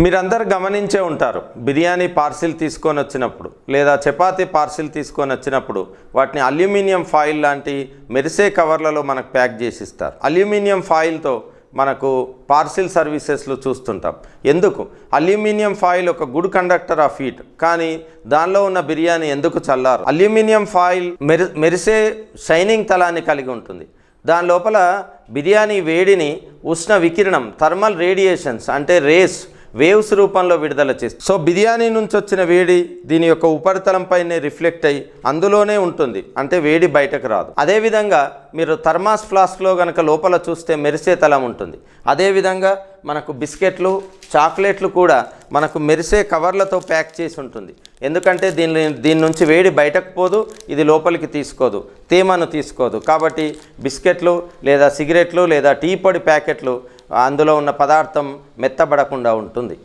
మీరందరూ గమనించే ఉంటారు, బిర్యానీ పార్సిల్ తీసుకొని వచ్చినప్పుడు లేదా చపాతీ పార్సిల్ తీసుకొని వచ్చినప్పుడు వాటిని అల్యూమినియం ఫాయిల్ లాంటి మెరిసే కవర్లలో మనకు ప్యాక్ చేసి ఇస్తారు. అల్యూమినియం ఫాయిల్తో మనకు పార్సిల్ సర్వీసెస్లో చూస్తుంటాం. ఎందుకు? అల్యూమినియం ఫాయిల్ ఒక గుడ్ కండక్టర్ ఆఫ్ హీట్, కానీ దానిలో ఉన్న బిర్యానీ ఎందుకు చల్లారు? అల్యూమినియం ఫాయిల్ మెరిసే షైనింగ్ తలాన్ని కలిగి ఉంటుంది. దాని లోపల బిర్యానీ వేడిని ఉష్ణ వికిరణం థర్మల్ రేడియేషన్స్ అంటే వేవ్స్ రూపంలో విడుదల చేస్తుంది. సో బిర్యానీ నుంచి వచ్చిన వేడి దీని యొక్క ఉపరితలంపైనే రిఫ్లెక్ట్ అయ్యి అందులోనే ఉంటుంది, అంటే వేడి బయటకు రాదు. అదేవిధంగా మీరు థర్మాస్ ఫ్లాస్క్లో కనుక లోపల చూస్తే మెరిసే తలం ఉంటుంది. అదేవిధంగా మనకు బిస్కెట్లు, చాక్లెట్లు కూడా మనకు మెరిసే కవర్లతో ప్యాక్ చేసి ఉంటుంది. ఎందుకంటే దీని నుంచి వేడి బయటకు పోదు, ఇది లోపలికి తీసుకోదు, తేమను తీసుకోదు. కాబట్టి బిస్కెట్లు లేదా సిగరెట్లు లేదా టీ పొడి ప్యాకెట్లు అందులో ఉన్న పదార్థం మెత్తబడకుండా ఉంటుంది.